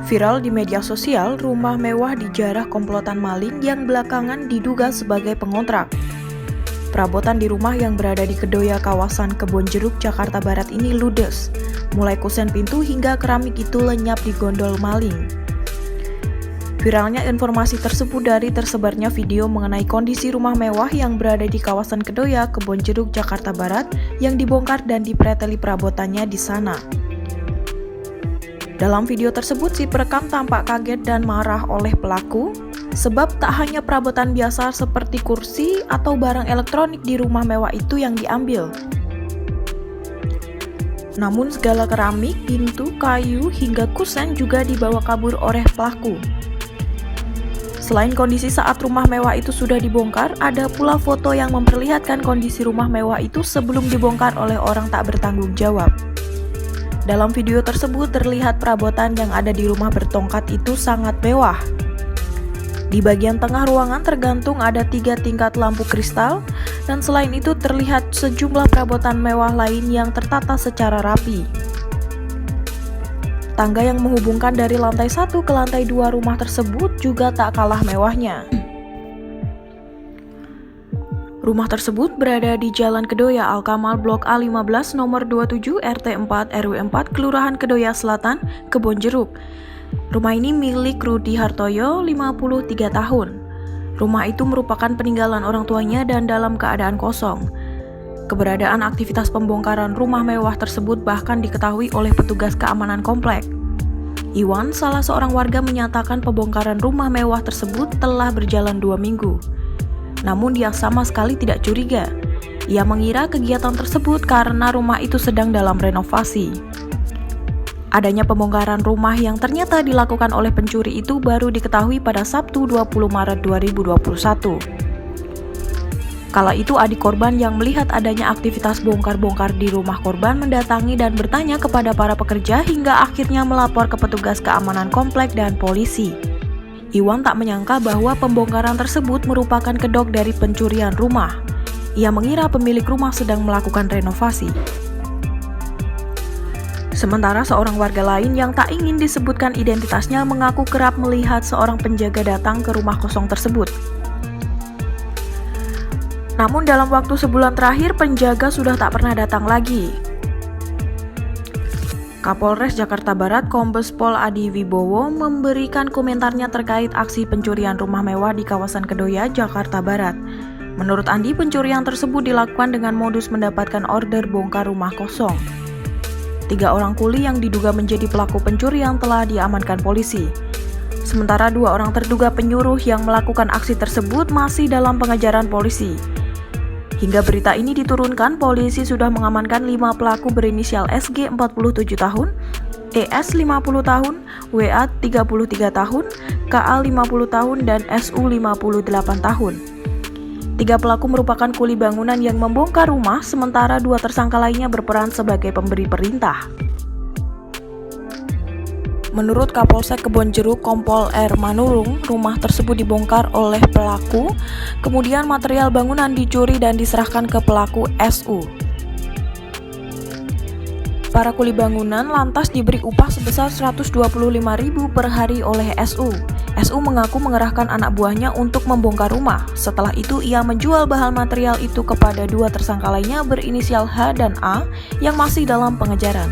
Viral di media sosial, rumah mewah dijarah komplotan maling yang belakangan diduga sebagai pengontrak. Perabotan di rumah yang berada di Kedoya, kawasan Kebonjeruk, Jakarta Barat ini ludes. Mulai kusen pintu hingga keramik itu lenyap di gondol maling. Viralnya informasi tersebut dari tersebarnya video mengenai kondisi rumah mewah yang berada di kawasan Kedoya, Kebonjeruk, Jakarta Barat yang dibongkar dan dipreteli perabotannya di sana. Dalam video tersebut, si perekam tampak kaget dan marah oleh pelaku, sebab tak hanya perabotan biasa seperti kursi atau barang elektronik di rumah mewah itu yang diambil. Namun segala keramik, pintu, kayu, hingga kusen juga dibawa kabur oleh pelaku. Selain kondisi saat rumah mewah itu sudah dibongkar, ada pula foto yang memperlihatkan kondisi rumah mewah itu sebelum dibongkar oleh orang tak bertanggung jawab. Dalam video tersebut terlihat perabotan yang ada di rumah bertongkat itu sangat mewah. Di bagian tengah ruangan tergantung ada 3 tingkat lampu kristal, dan selain itu terlihat sejumlah perabotan mewah lain yang tertata secara rapi. Tangga yang menghubungkan dari lantai 1 ke lantai 2 rumah tersebut juga tak kalah mewahnya. Rumah tersebut berada di Jalan Kedoya Al-Kamal Blok A15 nomor 27 RT 4 RW 4 Kelurahan Kedoya Selatan, Kebonjeruk. Rumah ini milik Rudi Hartoyo, 53 tahun. Rumah itu merupakan peninggalan orang tuanya dan dalam keadaan kosong. Keberadaan aktivitas pembongkaran rumah mewah tersebut bahkan diketahui oleh petugas keamanan komplek. Iwan, salah seorang warga, menyatakan pembongkaran rumah mewah tersebut telah berjalan 2 minggu. Namun dia sama sekali tidak curiga. Ia mengira kegiatan tersebut karena rumah itu sedang dalam renovasi. Adanya pembongkaran rumah yang ternyata dilakukan oleh pencuri itu baru diketahui pada Sabtu 20 Maret 2021. Kala itu adik korban yang melihat adanya aktivitas bongkar-bongkar di rumah korban mendatangi dan bertanya kepada para pekerja hingga akhirnya melapor ke petugas keamanan komplek dan polisi. Iwan tak menyangka bahwa pembongkaran tersebut merupakan kedok dari pencurian rumah. Ia mengira pemilik rumah sedang melakukan renovasi. Sementara seorang warga lain yang tak ingin disebutkan identitasnya mengaku kerap melihat seorang penjaga datang ke rumah kosong tersebut. Namun dalam waktu sebulan terakhir penjaga sudah tak pernah datang lagi. Kapolres Jakarta Barat Kombes Pol Adi Wibowo memberikan komentarnya terkait aksi pencurian rumah mewah di kawasan Kedoya, Jakarta Barat. Menurut Andi, pencurian tersebut dilakukan dengan modus mendapatkan order bongkar rumah kosong. 3 orang kuli yang diduga menjadi pelaku pencurian telah diamankan polisi. Sementara 2 orang terduga penyuruh yang melakukan aksi tersebut masih dalam pengejaran polisi. Hingga berita ini diturunkan, polisi sudah mengamankan 5 pelaku berinisial SG 47 tahun, ES 50 tahun, WA 33 tahun, KA 50 tahun, dan SU 58 tahun. 3 pelaku merupakan kuli bangunan yang membongkar rumah, sementara 2 tersangka lainnya berperan sebagai pemberi perintah. Menurut Kapolsek Kebonjeruk Kompol R. Manurung, rumah tersebut dibongkar oleh pelaku, kemudian material bangunan dicuri dan diserahkan ke pelaku SU. Para kuli bangunan lantas diberi upah sebesar Rp125.000 per hari oleh SU. SU mengaku mengerahkan anak buahnya untuk membongkar rumah. Setelah itu ia menjual bahan material itu kepada 2 tersangka lainnya berinisial H dan A yang masih dalam pengejaran.